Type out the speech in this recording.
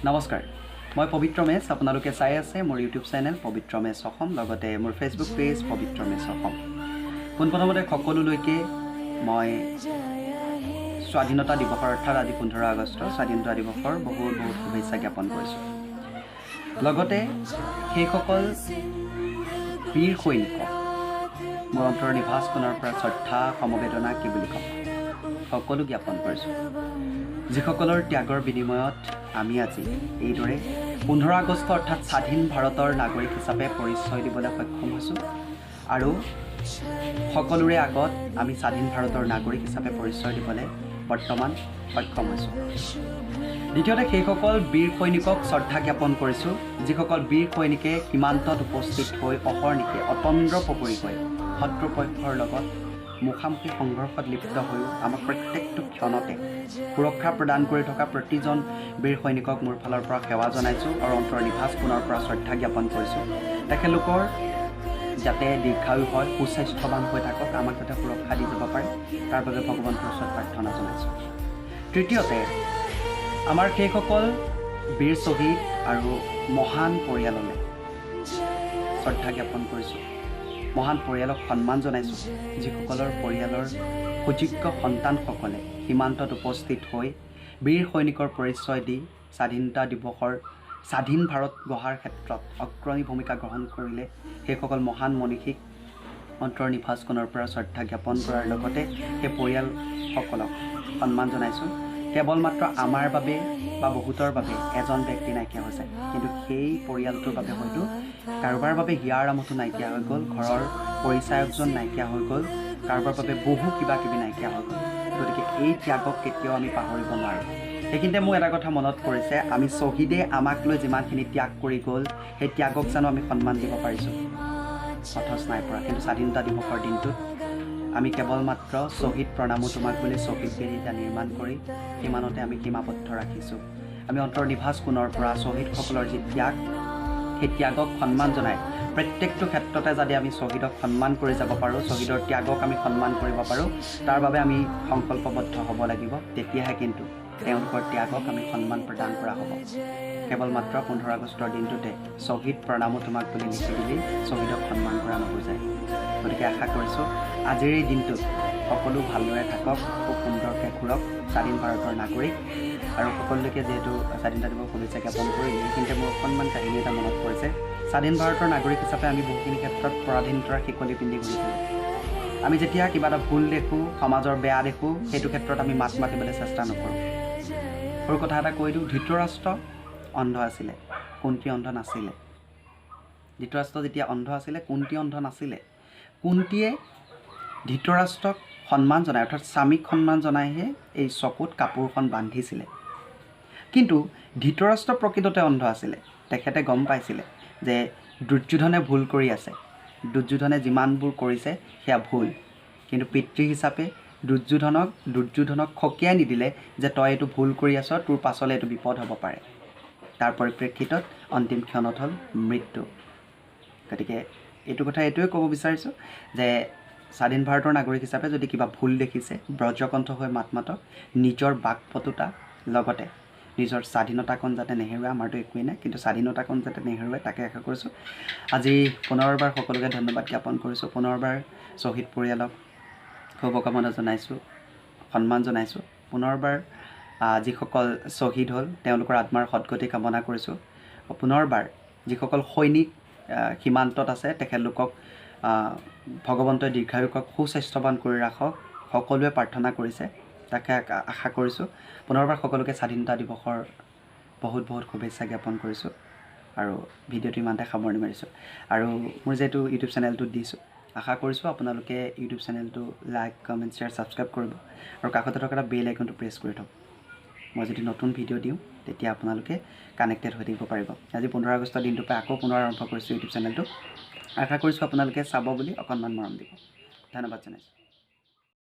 নমস্কাৰ, মই পবিত্ৰ মেছ। আপোনালোকে চাই আছে মোৰ ইউটিউব চেনেল পবিত্ৰ মেছ অসম, লগতে মোৰ ফেচবুক পেজ পবিত্ৰ মেছ অসম। পোনপ্ৰথমতে সকলোলৈকে মই স্বাধীনতা দিৱসৰ অৰ্থাৎ আজি 15 আগষ্ট স্বাধীনতা দিৱসৰ বহুত বহুত শুভেচ্ছা জ্ঞাপন কৰিছোঁ। লগতে সেইসকল বীৰ সৈনিকক মোৰ অন্তৰৰ নিভাঁজ কোণৰ পৰা শ্ৰদ্ধা সমবেদনা কি বুলি ক'ম সকলো জ্ঞাপন কৰিছোঁ, যিসকলৰ ত্যাগৰ বিনিময়ত আমি আজি এইদৰে 15 আগষ্ট অৰ্থাৎ স্বাধীন ভাৰতৰ নাগৰিক হিচাপে পৰিচয় দিবলৈ সক্ষম হৈছোঁ আৰু সকলোৰে আগত আমি স্বাধীন ভাৰতৰ নাগৰিক হিচাপে পৰিচয় দিবলৈ বৰ্তমান সক্ষম হৈছোঁ। দ্বিতীয়তে সেইসকল বীৰ সৈনিকক শ্ৰদ্ধা জ্ঞাপন কৰিছোঁ, যিসকল বীৰ সৈনিকে সীমান্তত উপস্থিত হৈ অহৰ্নিশে অতন্দ্ৰপহৰীকৈ শত্ৰুপক্ষৰ লগত মুখামুখি সংঘৰ্ষত লিপ্ত হৈও আমাক প্ৰত্যেকটো ক্ষণতে সুৰক্ষা প্ৰদান কৰি থকা প্ৰতিজন বীৰ সৈনিকক মোৰ ফালৰ পৰা সেৱা জনাইছোঁ আৰু অন্তৰ নিভাঁজ কোণৰ পৰা শ্ৰদ্ধা জ্ঞাপন কৰিছোঁ। তেখেতলোকৰ যাতে দীৰ্ঘায়ু হয়, সুস্বাস্থ্যৱান হৈ থাকক, আমাক যাতে সুৰক্ষা দি যাব পাৰে, তাৰ বাবে ভগৱন্তৰ ওচৰত প্ৰাৰ্থনা জনাইছোঁ। তৃতীয়তে আমাৰ সেইসকল বীৰ শ্বহীদ আৰু মহান পৰিয়াললৈ শ্ৰদ্ধা জ্ঞাপন কৰিছোঁ, মহান পৰিয়ালক সন্মান জনাইছোঁ, যিসকলৰ পৰিয়ালৰ সুযোগ্য সন্তানসকলে সীমান্তত উপস্থিত হৈ বীৰ সৈনিকৰ পৰিচয় দি স্বাধীনতা দিৱসৰ স্বাধীন ভাৰত গঢ়াৰ ক্ষেত্ৰত অগ্ৰণী ভূমিকা গ্ৰহণ কৰিলে। সেইসকল মহান মনীষীক অন্তৰ নিভাঁজ কোণৰ পৰা শ্ৰদ্ধা জ্ঞাপন কৰাৰ লগতে সেই পৰিয়ালসকলক সন্মান জনাইছোঁ। কেৱল মাত্ৰ আমাৰ বাবে বা বহুতৰ বাবে এজন ব্যক্তি নাইকিয়া হৈছে, কিন্তু সেই পৰিয়ালটোৰ বাবে হয়তো কাৰোবাৰ বাবে হিয়াৰ আমঠু নাইকিয়া হৈ গ'ল, ঘৰৰ পৰিচায়কজন নাইকিয়া হৈ গ'ল, কাৰোবাৰ বাবে বহু কিবা কিবি নাইকিয়া হৈ গ'ল। গতিকে এই ত্যাগক কেতিয়াও আমি পাহৰিব নোৱাৰোঁ। সেইখিনিতে মোৰ এটা কথা মনত পৰিছে, আমি শ্বহীদে আমাক লৈ যিমানখিনি ত্যাগ কৰি গ'ল, সেই ত্যাগক জানো আমি সন্মান দিব পাৰিছোঁ? অথচ নাই পৰা। কিন্তু স্বাধীনতা দিৱসৰ দিনটোত আমি কেৱল মাত্ৰ শ্বহীদ প্ৰণামো তোমাক বুলি শ্বহীদ বেদী এটা নিৰ্মাণ কৰি সিমানতে আমি সীমাবদ্ধ ৰাখিছোঁ। আমি অন্তৰ নিভাঁজ কোণৰ পৰা শ্বহীদসকলৰ যি ত্যাগ, সেই ত্যাগক সন্মান জনাই প্ৰত্যেকটো ক্ষেত্ৰতে যদি আমি শ্বহীদক সন্মান কৰি যাব পাৰোঁ, শ্বহীদৰ ত্যাগক আমি সন্মান কৰিব পাৰোঁ, তাৰ বাবে আমি সংকল্পবদ্ধ হ'ব লাগিব। তেতিয়াহে কিন্তু তেওঁলোকৰ ত্যাগক আমি সন্মান প্ৰদান কৰা হ'ব। কেৱল মাত্ৰ 15 আগষ্টৰ দিনটোতে শ্বহীদ প্ৰণামো তোমাক বুলি লিখি দিলি শ্বহীদক সন্মান কৰা নুবুজায়। গতিকে আশা কৰিছোঁ আজিৰ এই দিনটোত সকলো ভালদৰে থাকক, খুব সুন্দৰকৈ ঘূৰক স্বাধীন ভাৰতৰ নাগৰিক। আৰু সকলোকে যিহেতু স্বাধীনতা দিৱস শুভেচ্ছা জ্ঞাপন কৰিলে, কিন্তু মোৰ অকণমান কাহিনী এটা মনত পৰিছে। স্বাধীন ভাৰতৰ নাগৰিক হিচাপে আমি বহুখিনি ক্ষেত্ৰত পৰাধীনতাৰ শিকলি পিন্ধি ঘূৰি ফুৰোঁ। আমি যেতিয়া কিবা এটা ভুল দেখোঁ, সমাজৰ বেয়া দেখোঁ, সেইটো ক্ষেত্ৰত আমি মাত মাতিবলৈ চেষ্টা নকৰোঁ। সৰু কথা এটা কৈ দিওঁ, ধৃতৰাষ্ট্ৰ অন্ধ আছিলে, কুন্তী অন্ধ নাছিলে। ধৃতৰাষ্ট্ৰ যেতিয়া অন্ধ আছিলে, কুন্তী অন্ধ নাছিলে। কুন্তীয়ে ধৃতৰাষ্ট্ৰক সন্মান জনাই অৰ্থাৎ স্বামীক সন্মান জনাইহে এই চকুত কাপোৰখন বান্ধিছিলে। কিন্তু ধৃতৰাষ্ট্ৰ প্ৰকৃততে অন্ধ আছিলে। তেখেতে গম পাইছিলে যে দুৰ্যোধনে ভুল কৰি আছে, দুৰ্যোধনে যিমানবোৰ কৰিছে সেয়া ভুল, কিন্তু পিতৃ হিচাপে দুৰ্যোধনক খকিয়াই নিদিলে যে তই এইটো ভুল কৰি আছ, তোৰ পাছলৈ এইটো বিপদ হ'ব পাৰে। তাৰ পৰিপ্ৰেক্ষিতত অন্তিম ক্ষণত হ'ল মৃত্যু। গতিকে এইটো কথা এইটোৱে ক'ব বিচাৰিছোঁ যে স্বাধীন ভাৰতৰ নাগৰিক হিচাপে যদি কিবা ভুল দেখিছে, ব্ৰজকণ্ঠ হৈ মাত মাতক, নিজৰ বাকপটুতা লগতে নিজৰ স্বাধীনতাকণ যাতে নেহেৰুৱাই। আমাৰতো একোৱেই নাই, কিন্তু স্বাধীনতাকণ যাতে নেহেৰুৱাই তাকে আশা কৰিছোঁ। আজি পুনৰবাৰ সকলোকে ধন্যবাদ জ্ঞাপন কৰিছোঁ। পুনৰবাৰ শ্বহীদ পৰিয়ালক শুভকামনা জনাইছোঁ, সন্মান জনাইছোঁ। পুনৰবাৰ যিসকল শ্বহীদ হ'ল তেওঁলোকৰ আত্মাৰ সদ্গতি কামনা কৰিছোঁ। পুনৰবাৰ যিসকল সৈনিক সীমান্তত আছে তেখেতলোকক ভগৱন্তই দীৰ্ঘায়ুকক সুস্বাস্থ্যৱান কৰি ৰাখক, সকলোৱে প্ৰাৰ্থনা কৰিছে, তাকে আশা কৰিছোঁ। পুনৰবাৰ সকলোকে স্বাধীনতা দিৱসৰ বহুত বহুত শুভেচ্ছা জ্ঞাপন কৰিছোঁ আৰু ভিডিঅ'টো ইমানতে সামৰণি মাৰিছোঁ। আৰু মোৰ যিহেতু ইউটিউব চেনেলটোত দিছোঁ, আশা কৰিছোঁ আপোনালোকে ইউটিউব চেনেলটো লাইক, কমেণ্ট, শ্বেয়াৰ, ছাবস্ক্ৰাইব কৰিব আৰু কাষতে থকা এটা বেল আইকনটো প্ৰেছ কৰি থওক। মই যদি নতুন ভিডিঅ' দিওঁ তেতিয়া আপোনালোকে কানেক্টেড হৈ থাকিব পাৰিব। আজি 15 আগষ্টৰ দিনটোৰ পৰা আকৌ পুনৰ আৰম্ভ কৰিছোঁ ইউটিউব চেনেলটো। আশা কৰিছোঁ আপোনালোকে চাব বুলি অকণমান মৰম দিব। ধন্যবাদ জনাইছোঁ।